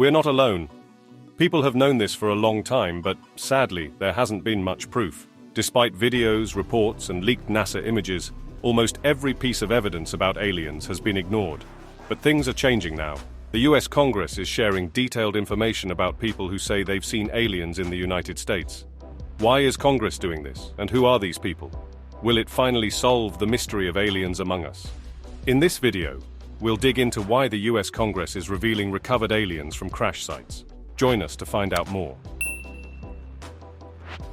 We're not alone. People have known this for a long time, but sadly, there hasn't been much proof. Despite videos, reports, and leaked NASA images, almost every piece of evidence about aliens has been ignored. But things are changing now. The US Congress is sharing detailed information about people who say they've seen aliens in the United States. Why is Congress doing this, and who are these people? Will it finally solve the mystery of aliens among us? In this video, we'll dig into why the US Congress is revealing recovered aliens from crash sites. Join us to find out more.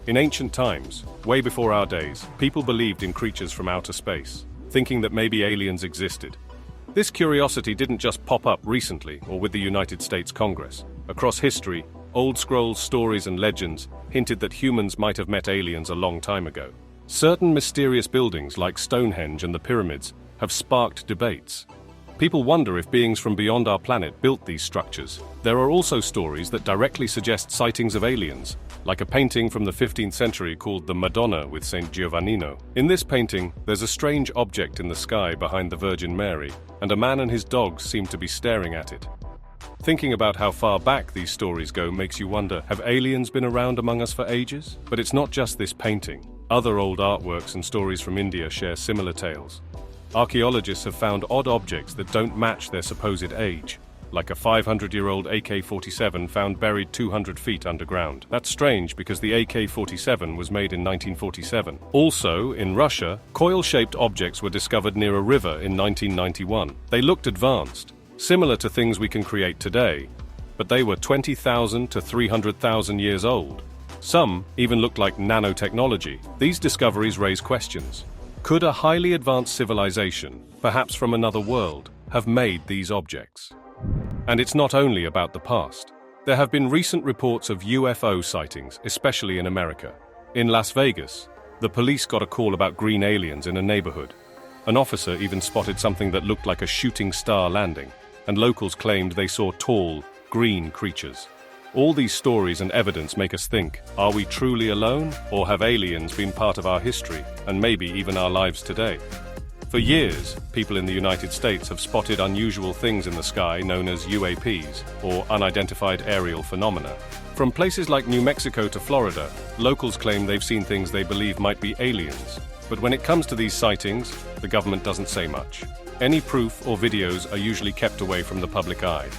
In ancient times, way before our days, people believed in creatures from outer space, thinking that maybe aliens existed. This curiosity didn't just pop up recently or with the United States Congress. Across history, old scrolls, stories, and legends hinted that humans might have met aliens a long time ago. Certain mysterious buildings like Stonehenge and the pyramids have sparked debates. People wonder if beings from beyond our planet built these structures. There are also stories that directly suggest sightings of aliens, like a painting from the 15th century called the Madonna with Saint Giovannino. In this painting, there's a strange object in the sky behind the Virgin Mary, and a man and his dogs seem to be staring at it. Thinking about how far back these stories go makes you wonder, have aliens been around among us for ages? But it's not just this painting. Other old artworks and stories from India share similar tales. Archaeologists have found odd objects that don't match their supposed age, like a 500-year-old AK-47 found buried 200 feet underground. That's strange because the AK-47 was made in 1947. Also, in Russia, coil-shaped objects were discovered near a river in 1991. They looked advanced, similar to things we can create today, but they were 20,000 to 300,000 years old. Some even looked like nanotechnology. These discoveries raise questions. Could a highly advanced civilization, perhaps from another world, have made these objects? And it's not only about the past. There have been recent reports of UFO sightings, especially in America. In Las Vegas, the police got a call about green aliens in a neighborhood. An officer even spotted something that looked like a shooting star landing, and locals claimed they saw tall, green creatures. All these stories and evidence make us think, are we truly alone, or have aliens been part of our history, and maybe even our lives today? For years, people in the United States have spotted unusual things in the sky known as UAPs, or unidentified aerial phenomena. From places like New Mexico to Florida, locals claim they've seen things they believe might be aliens. But when it comes to these sightings, the government doesn't say much. Any proof or videos are usually kept away from the public eye.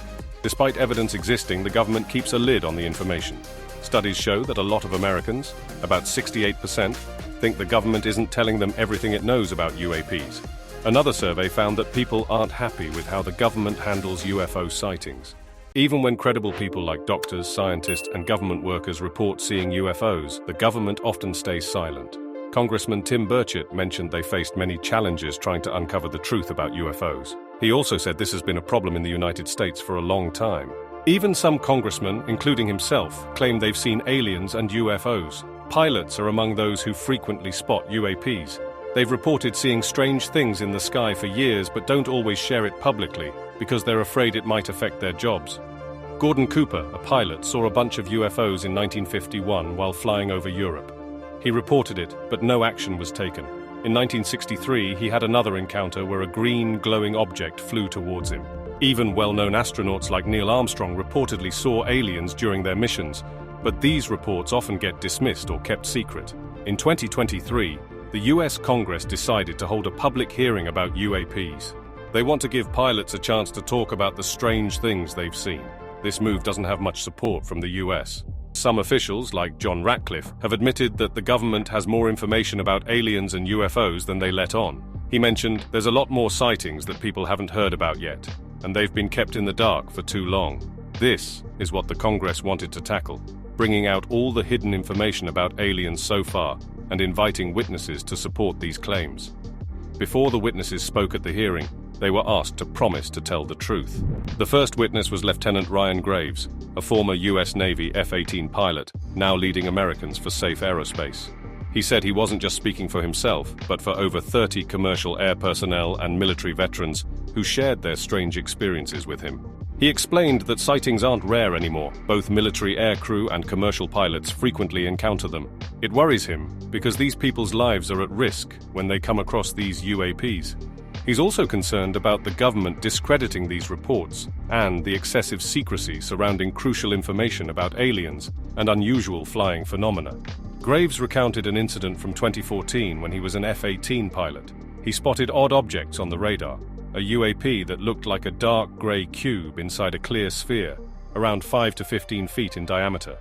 Despite evidence existing, the government keeps a lid on the information. Studies show that a lot of Americans, about 68%, think the government isn't telling them everything it knows about UAPs. Another survey found that people aren't happy with how the government handles UFO sightings. Even when credible people like doctors, scientists, and government workers report seeing UFOs, the government often stays silent. Congressman Tim Burchett mentioned they faced many challenges trying to uncover the truth about UFOs. He also said this has been a problem in the United States for a long time. Even some congressmen, including himself, claim they've seen aliens and UFOs. Pilots are among those who frequently spot UAPs. They've reported seeing strange things in the sky for years but don't always share it publicly because they're afraid it might affect their jobs. Gordon Cooper, a pilot, saw a bunch of UFOs in 1951 while flying over Europe. He reported it, but no action was taken. In 1963, he had another encounter where a green, glowing object flew towards him. Even well-known astronauts like Neil Armstrong reportedly saw aliens during their missions, but these reports often get dismissed or kept secret. In 2023, the US Congress decided to hold a public hearing about UAPs. They want to give pilots a chance to talk about the strange things they've seen. This move doesn't have much support from the US. Some officials, like John Ratcliffe, have admitted that the government has more information about aliens and UFOs than they let on. He mentioned there's a lot more sightings that people haven't heard about yet, and they've been kept in the dark for too long. This is what the Congress wanted to tackle, bringing out all the hidden information about aliens so far and inviting witnesses to support these claims. Before the witnesses spoke at the hearing, they were asked to promise to tell the truth. The first witness was Lieutenant Ryan Graves, a former US Navy F-18 pilot, now leading Americans for safe aerospace. He said he wasn't just speaking for himself, but for over 30 commercial air personnel and military veterans who shared their strange experiences with him. He explained that sightings aren't rare anymore. Both military aircrew and commercial pilots frequently encounter them. It worries him because these people's lives are at risk when they come across these UAPs. He's also concerned about the government discrediting these reports and the excessive secrecy surrounding crucial information about aliens and unusual flying phenomena. Graves recounted an incident from 2014 when he was an F-18 pilot. He spotted odd objects on the radar, a UAP that looked like a dark grey cube inside a clear sphere, around 5 to 15 feet in diameter.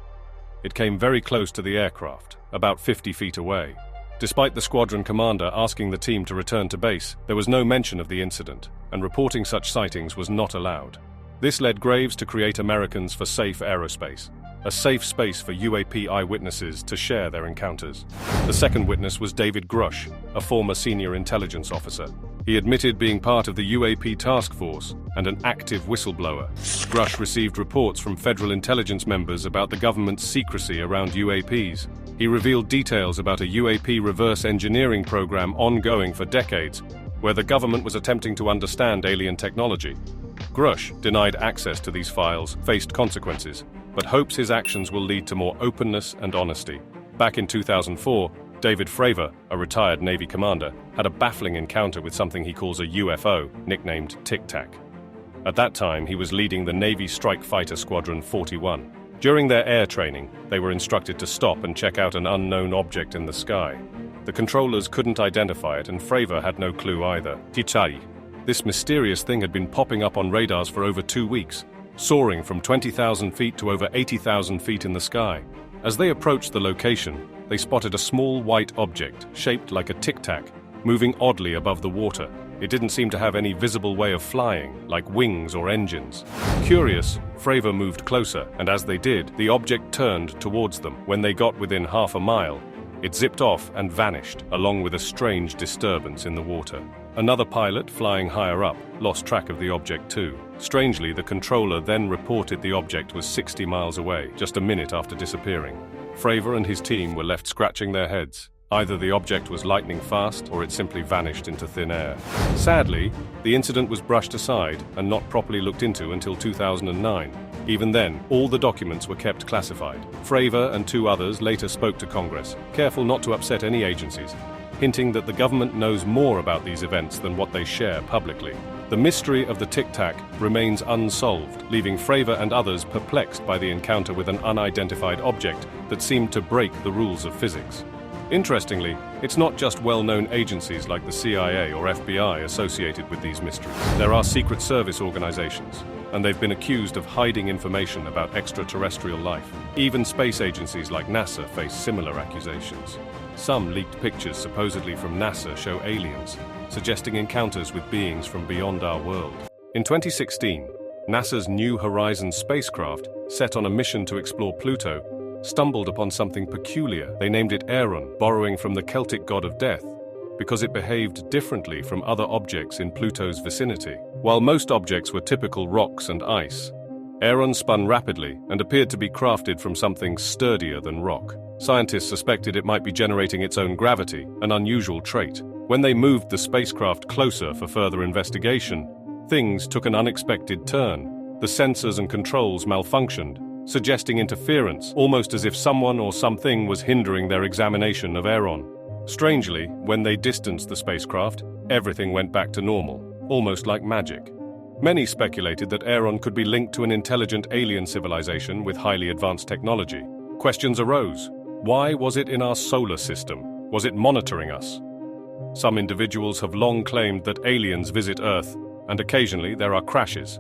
It came very close to the aircraft, about 50 feet away. Despite the squadron commander asking the team to return to base, there was no mention of the incident, and reporting such sightings was not allowed. This led Graves to create Americans for Safe Aerospace, a safe space for UAP eyewitnesses to share their encounters. The second witness was David Grush, a former senior intelligence officer. He admitted being part of the UAP task force and an active whistleblower. Grush received reports from federal intelligence members about the government's secrecy around UAPs. He revealed details about a UAP reverse engineering program ongoing for decades, where the government was attempting to understand alien technology. Grush denied access to these files, faced consequences, but hopes his actions will lead to more openness and honesty. Back in 2004, David Fravor, a retired Navy commander, had a baffling encounter with something he calls a UFO, nicknamed Tic Tac. At that time, he was leading the Navy Strike Fighter Squadron 41. During their air training, they were instructed to stop and check out an unknown object in the sky. The controllers couldn't identify it, and Fravor had no clue either. Tichai. This mysterious thing had been popping up on radars for over 2 weeks, soaring from 20,000 feet to over 80,000 feet in the sky. As they approached the location, they spotted a small white object, shaped like a tic-tac, moving oddly above the water. It didn't seem to have any visible way of flying, like wings or engines. Curious, Fravor moved closer, and as they did, the object turned towards them. When they got within half a mile, it zipped off and vanished, along with a strange disturbance in the water. Another pilot, flying higher up, lost track of the object too. Strangely, the controller then reported the object was 60 miles away, just a minute after disappearing. Fravor and his team were left scratching their heads. Either the object was lightning fast, or it simply vanished into thin air. Sadly, the incident was brushed aside and not properly looked into until 2009. Even then, all the documents were kept classified. Fravor and 2 others later spoke to Congress, careful not to upset any agencies, hinting that the government knows more about these events than what they share publicly. The mystery of the Tic Tac remains unsolved, leaving Fravor and others perplexed by the encounter with an unidentified object that seemed to break the rules of physics. Interestingly, it's not just well-known agencies like the CIA or FBI associated with these mysteries. There are Secret Service organizations, and they've been accused of hiding information about extraterrestrial life. Even space agencies like NASA face similar accusations. Some leaked pictures supposedly from NASA show aliens, suggesting encounters with beings from beyond our world. In 2016, NASA's New Horizons spacecraft, set on a mission to explore Pluto, stumbled upon something peculiar. They named it Aaron, borrowing from the Celtic god of death, because it behaved differently from other objects in Pluto's vicinity. While most objects were typical rocks and ice, Aaron spun rapidly and appeared to be crafted from something sturdier than rock. Scientists suspected it might be generating its own gravity, an unusual trait. When they moved the spacecraft closer for further investigation, things took an unexpected turn. The sensors and controls malfunctioned, suggesting interference, almost as if someone or something was hindering their examination of Aaron. Strangely, when they distanced the spacecraft, everything went back to normal, almost like magic. Many speculated that Aaron could be linked to an intelligent alien civilization with highly advanced technology. Questions arose. Why was it in our solar system? Was it monitoring us? Some individuals have long claimed that aliens visit Earth, and occasionally there are crashes.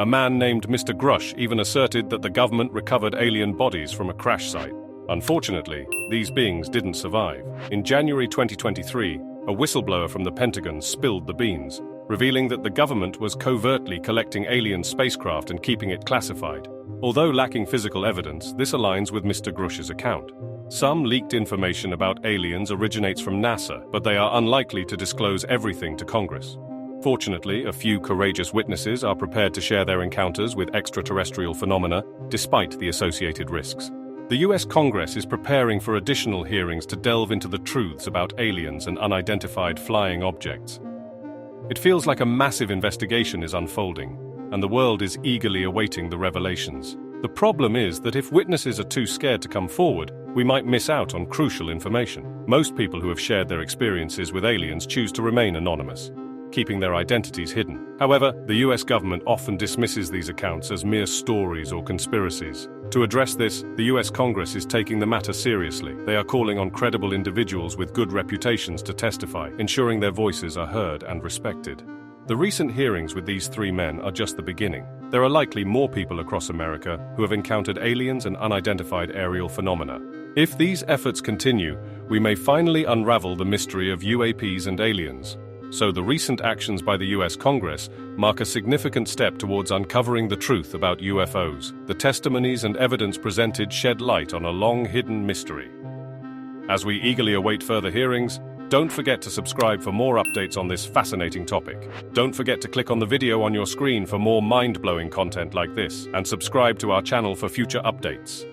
A man named Mr. Grush even asserted that the government recovered alien bodies from a crash site. Unfortunately, these beings didn't survive. In January 2023, a whistleblower from the Pentagon spilled the beans, revealing that the government was covertly collecting alien spacecraft and keeping it classified. Although lacking physical evidence, this aligns with Mr. Grush's account. Some leaked information about aliens originates from NASA, but they are unlikely to disclose everything to Congress. Fortunately, a few courageous witnesses are prepared to share their encounters with extraterrestrial phenomena, despite the associated risks. The US Congress is preparing for additional hearings to delve into the truths about aliens and unidentified flying objects. It feels like a massive investigation is unfolding, and the world is eagerly awaiting the revelations. The problem is that if witnesses are too scared to come forward, we might miss out on crucial information. Most people who have shared their experiences with aliens choose to remain anonymous. keeping their identities hidden. However, the US government often dismisses these accounts as mere stories or conspiracies. To address this, the US Congress is taking the matter seriously. They are calling on credible individuals with good reputations to testify, ensuring their voices are heard and respected. The recent hearings with these three men are just the beginning. There are likely more people across America who have encountered aliens and unidentified aerial phenomena. If these efforts continue, we may finally unravel the mystery of UAPs and aliens. So the recent actions by the US Congress mark a significant step towards uncovering the truth about UFOs. The testimonies and evidence presented shed light on a long-hidden mystery. As we eagerly await further hearings, don't forget to subscribe for more updates on this fascinating topic. Don't forget to click on the video on your screen for more mind-blowing content like this, and subscribe to our channel for future updates.